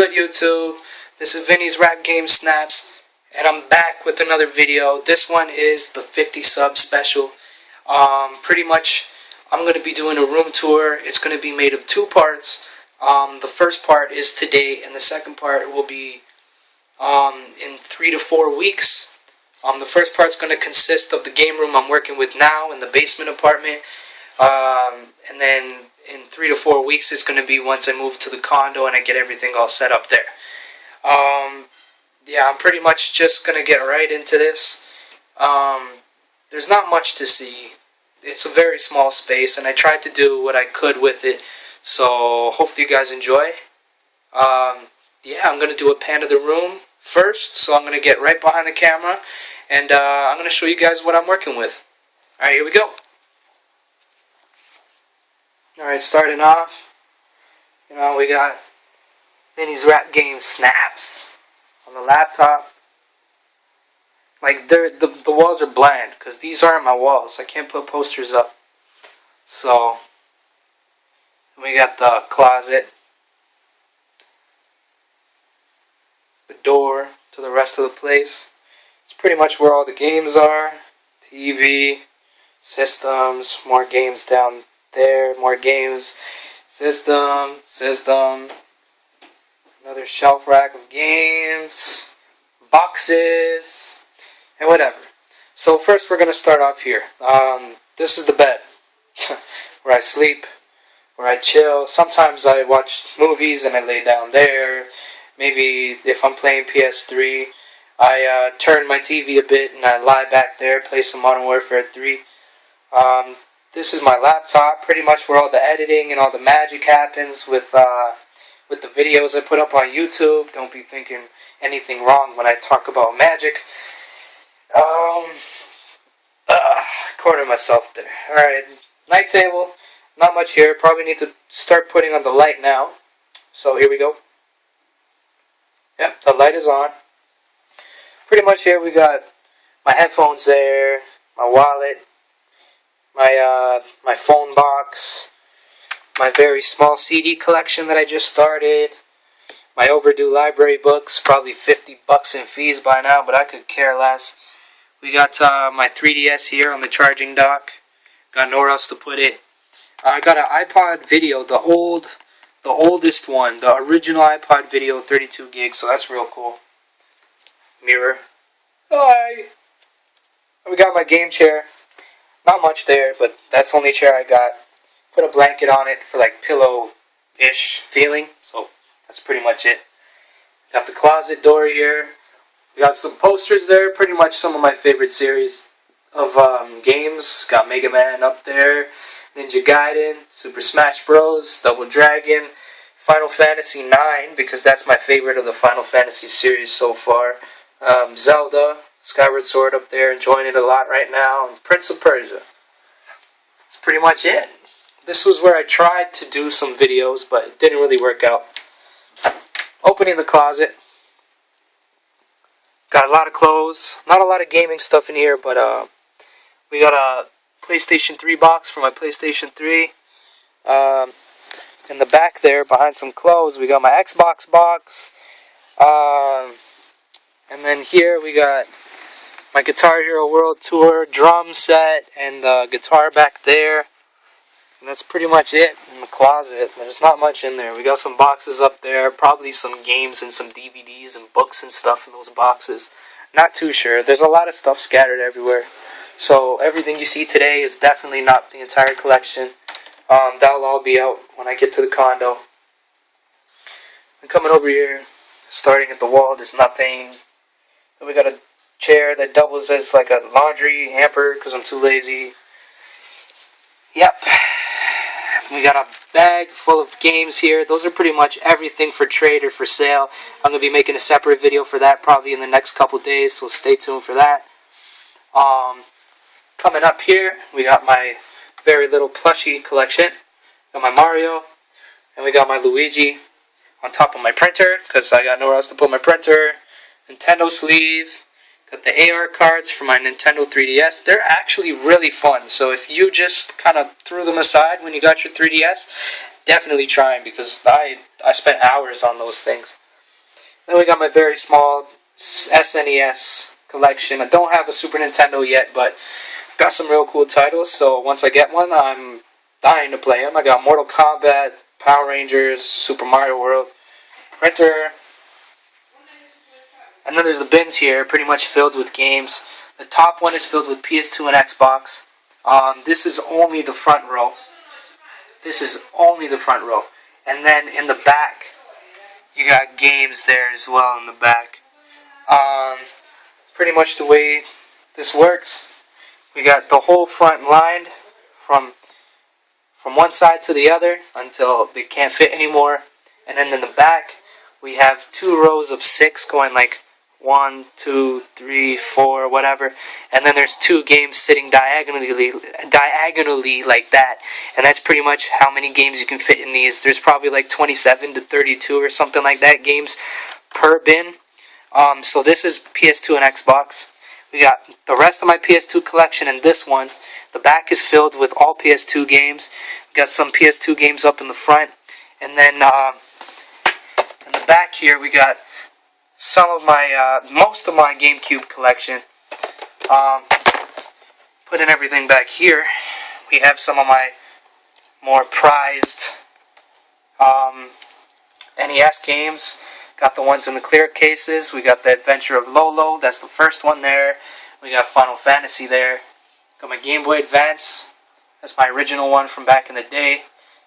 good, YouTube? This is Vinny's Rap Game Snaps, and I'm back with another video. This one is the 50 sub special. Pretty much, I'm going to be doing a room tour. It's going to be made of two parts. The first part is today, and the second part will be in 3 to 4 weeks. The first part's going to consist of the game room I'm working with now in the basement apartment. And then in 3 to 4 weeks it's going to be once I move to the condo and I get everything all set up there. Yeah, I'm pretty much just going to get right into this. There's not much to see. It's a very small space and I tried to do what I could with it. So hopefully you guys enjoy. Yeah, I'm going to do a pan of the room first. So I'm going to get right behind the camera and I'm going to show you guys what I'm working with. Alright, here we go. Alright, starting off, we got Vinny's Rap Game Snaps on the laptop. Like, the walls are bland, because these aren't my walls. I can't put posters up. So, we got the closet, the door to the rest of the place. It's pretty much where all the games are. TV, systems, more games down there, more games, system, another shelf rack of games, boxes, and whatever. So first we're going to start off here. This is the bed, where I sleep, where I chill. Sometimes I watch movies and I lay down there. Maybe if I'm playing PS3, I turn my TV a bit and I lie back there, play some Modern Warfare 3. This is my laptop, pretty much where all the editing and all the magic happens with the videos I put up on YouTube. Don't be thinking anything wrong when I talk about magic. Corner myself there. Alright, night table, not much here. Probably need to start putting on the light now. So here we go. Yep, the light is on. Pretty much here we got my headphones there, my wallet, my phone box, my very small CD collection that I just started, my overdue library books, probably $50 in fees by now, but I could care less. We got my 3DS here on the charging dock. Got nowhere else to put it. I got an iPod video, the oldest one, the original iPod video, 32 gigs, so that's real cool. Mirror. Hi! We got my game chair. Not much there, but that's the only chair I got. Put a blanket on it for like pillow-ish feeling, so that's pretty much it. Got the closet door here. We got some posters there, pretty much some of my favorite series of games. Got Mega Man up there, Ninja Gaiden, Super Smash Bros, Double Dragon, Final Fantasy 9, because that's my favorite of the Final Fantasy series so far. Zelda, Skyward Sword up there, enjoying it a lot right now, and Prince of Persia. That's pretty much it. This was where I tried to do some videos, but it didn't really work out. Opening the closet. Got a lot of clothes. Not a lot of gaming stuff in here, but we got a PlayStation 3 box for my PlayStation 3. In the back there, behind some clothes, we got my Xbox box. And then here we got my Guitar Hero World Tour drum set and the guitar back there. And that's pretty much it in the closet. There's not much in there. We got some boxes up there, probably some games and some DVDs and books and stuff in those boxes. Not too sure. There's a lot of stuff scattered everywhere. So everything you see today is definitely not the entire collection. That'll all be out when I get to the condo. I'm coming over here, starting at the wall, there's nothing. Then we got a chair that doubles as like a laundry hamper because I'm too lazy. Yep. We got a bag full of games here. Those are pretty much everything for trade or for sale. I'm going to be making a separate video for that probably in the next couple days, so stay tuned for that. Coming up here, we got my very little plushie collection. Got my Mario, and we got my Luigi on top of my printer, because I got nowhere else to put my printer. Nintendo sleeve. Got the AR cards for my Nintendo 3DS. They're actually really fun. So if you just kind of threw them aside when you got your 3DS, definitely try them because I spent hours on those things. Then we got my very small SNES collection. I don't have a Super Nintendo yet, but got some real cool titles, so once I get one, I'm dying to play them. I got Mortal Kombat, Power Rangers, Super Mario World, printer, and then there's the bins here, pretty much filled with games. The top one is filled with PS2 and Xbox. This is only the front row. This is only the front row. And then in the back, you got games there as well in the back. Pretty much the way this works, we got the whole front lined from one side to the other until they can't fit anymore. And then in the back, we have 2 rows of 6 going like 1, 2, 3, 4, whatever. And then there's 2 games sitting diagonally like that. And that's pretty much how many games you can fit in these. There's probably like 27 to 32 or something like that games per bin. So this is PS2 and Xbox. We got the rest of my PS2 collection in this one. The back is filled with all PS2 games. We got some PS2 games up in the front. And then in the back here we got some of my, most of my GameCube collection. Putting everything back here, we have some of my more prized NES games. Got the ones in the clear cases. We got the Adventure of Lolo. That's the first one there. We got Final Fantasy there. Got my Game Boy Advance. That's my original one from back in the day.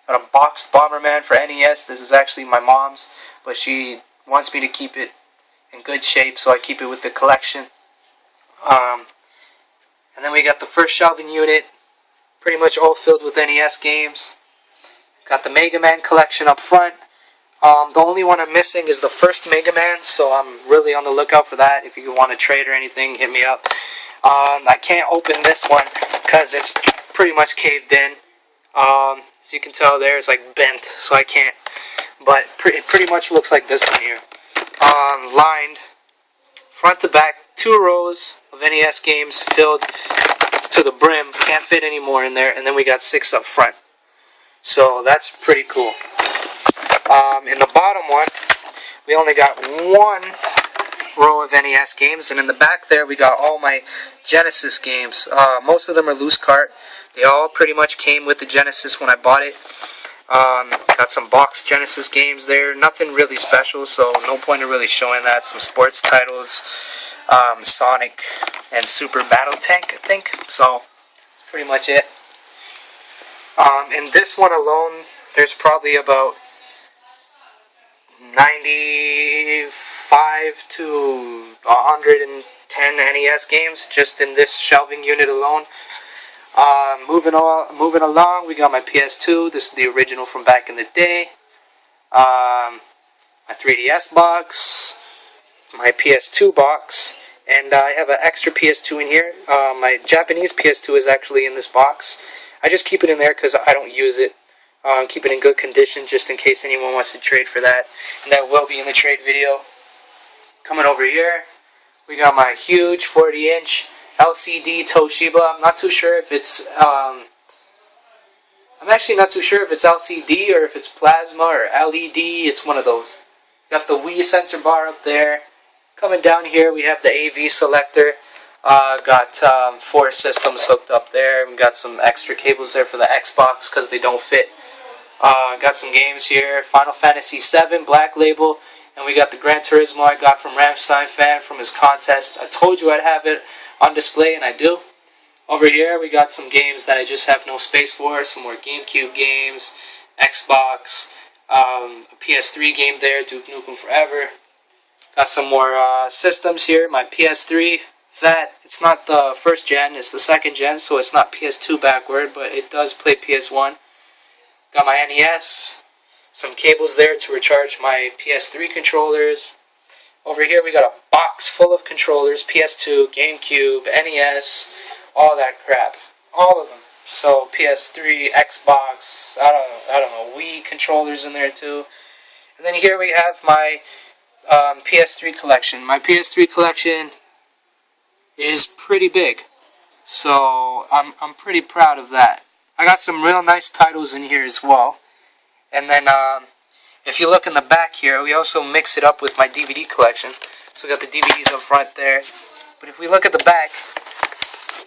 Got a boxed Bomberman for NES. This is actually my mom's, but she wants me to keep it in good shape, so I keep it with the collection. And then we got the first shelving unit, pretty much all filled with NES games. Got the Mega Man collection up front. The only one I'm missing is the first Mega Man, so I'm really on the lookout for that. If you want to trade or anything, hit me up. I can't open this one because it's pretty much caved in. As you can tell there, it's like bent, so I can't. But it pretty much looks like this one here. Lined front to back, 2 rows of NES games filled to the brim. Can't fit any more in there. And then we got 6 up front. So that's pretty cool. In the bottom one, we only got 1 row of NES games, and in the back there we got all my Genesis games. Most of them are loose cart. They all pretty much came with the Genesis when I bought it. Got some boxed Genesis games there. Nothing really special, so no point in really showing that. Some sports titles, Sonic and Super Battle Tank, I think. So that's pretty much it. In this one alone, there's probably about 95 to 110 NES games just in this shelving unit alone. Moving along, we got my PS2. This is the original from back in the day. My 3DS box, my PS2 box, and I have an extra PS2 in here. My Japanese PS2 is actually in this box. I just keep it in there because I don't use it. Keep it in good condition just in case anyone wants to trade for that. And that will be in the trade video. Coming over here, we got my huge 40-inch LCD Toshiba. I'm not too sure if it's I'm actually not too sure if it's LCD or if it's plasma or LED. It's one of those. Got the Wii sensor bar up there. Coming down here, we have the AV selector. Got 4 systems hooked up there. We got some extra cables there for the Xbox because they don't fit. Got some games here. Final Fantasy VII Black Label, and we got the Gran Turismo I got from Ramstein Fan from his contest. I told you I'd have it on display, and I do. Over here, we got some games that I just have no space for. Some more GameCube games, Xbox, a PS3 game there, Duke Nukem Forever. Got some more systems here. My PS3, it's not the first gen, it's the second gen, so it's not PS2 backward, but it does play PS1. Got my NES, some cables there to recharge my PS3 controllers. Over here we got a box full of controllers, PS2, GameCube, NES, all that crap. All of them. So PS3, Xbox, I don't know, Wii controllers in there too. And then here we have my PS3 collection. My PS3 collection is pretty big. So I'm pretty proud of that. I got some real nice titles in here as well. And then if you look in the back here, we also mix it up with my DVD collection. So we got the DVDs up front there. But if we look at the back,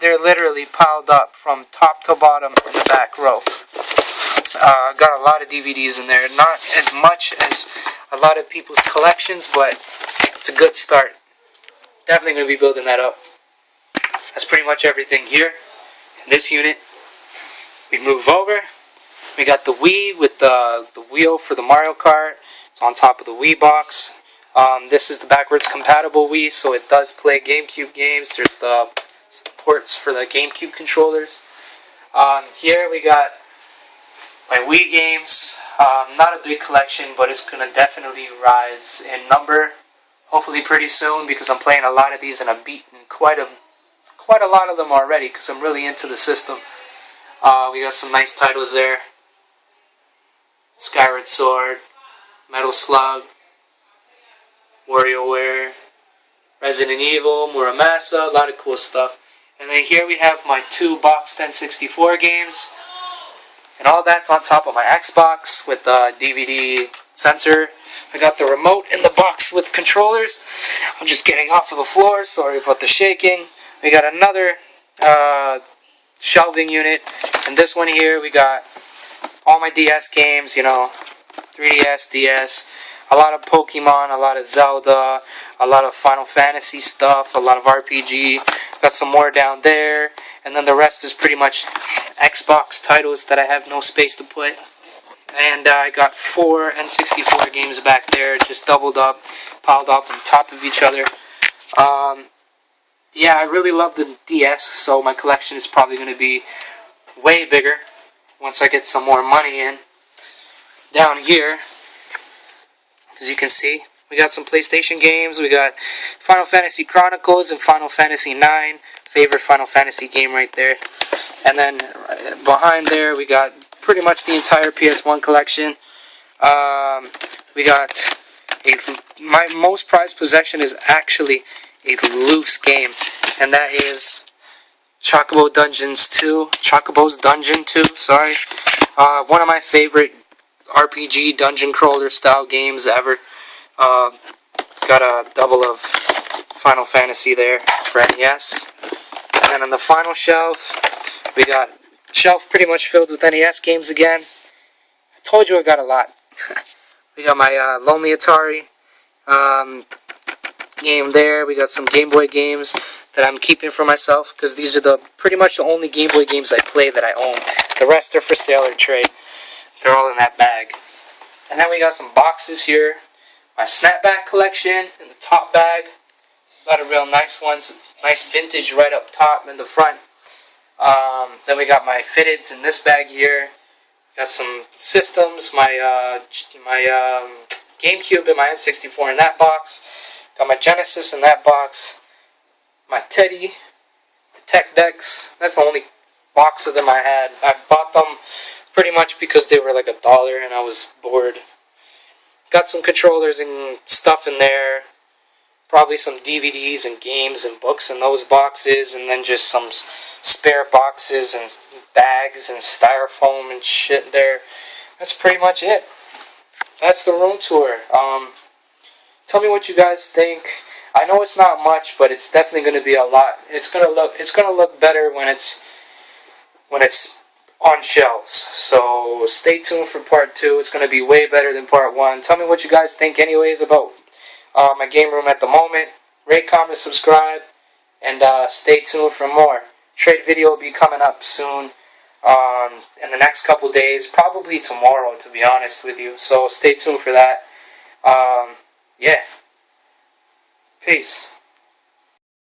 they're literally piled up from top to bottom in the back row. Got a lot of DVDs in there. Not as much as a lot of people's collections, but it's a good start. Definitely going to be building that up. That's pretty much everything here in this unit. We move over. We got the Wii with the wheel for the Mario Kart. It's on top of the Wii box. This is the backwards compatible Wii, so it does play GameCube games. There's the ports for the GameCube controllers. Here we got my Wii games. Not a big collection, but it's going to definitely rise in number. Hopefully pretty soon, because I'm playing a lot of these and I've beaten quite a lot of them already, because I'm really into the system. We got some nice titles there. Skyward Sword, Metal Slug, WarioWare, Resident Evil, Muramasa, a lot of cool stuff. And then here we have my 2 boxed N64 games. And all that's on top of my Xbox with the DVD sensor. I got the remote in the box with controllers. I'm just getting off of the floor, sorry about the shaking. We got another shelving unit. And this one here, we got all my DS games, 3DS, DS. A lot of Pokemon, a lot of Zelda, a lot of Final Fantasy stuff, a lot of RPG. Got some more down there. And then the rest is pretty much Xbox titles that I have no space to put. And I got 4 N64 games back there, just doubled up, piled up on top of each other. Yeah, I really love the DS, so my collection is probably going to be way bigger once I get some more money in. Down here, as you can see, we got some PlayStation games. We got Final Fantasy Chronicles and Final Fantasy IX. Favorite Final Fantasy game right there. And then behind there, we got pretty much the entire PS1 collection. We got my most prized possession is actually a loose game, and that is Chocobo's Dungeon 2, sorry. One of my favorite RPG dungeon crawler style games ever. Got a double of Final Fantasy there for NES. And then on the final shelf, we got a shelf pretty much filled with NES games again. I told you I got a lot. We got my Lonely Atari game there. We got some Game Boy games that I'm keeping for myself, because these are pretty much the only Game Boy games I play that I own. The rest are for sale or trade. They're all in that bag. And then we got some boxes here. My snapback collection in the top bag. A lot of real nice ones. Nice vintage right up top in the front. Then we got my fitteds in this bag here. Got some systems. My GameCube and my N64 in that box. Got my Genesis in that box. My Teddy. My Tech Decks. That's the only box of them I had. I bought them pretty much because they were like $1 and I was bored. Got some controllers and stuff in there. Probably some DVDs and games and books in those boxes. And then just some spare boxes and bags and styrofoam and shit there. That's pretty much it. That's the room tour. Tell me what you guys think. I know it's not much, but it's definitely going to be a lot. It's gonna look better when it's on shelves. So stay tuned for part 2. It's going to be way better than part 1. Tell me what you guys think anyways about my game room at the moment. Rate, comment, subscribe, and stay tuned for more. Trade video will be coming up soon in the next couple days, probably tomorrow, to be honest with you. So stay tuned for that. Yeah. Peace.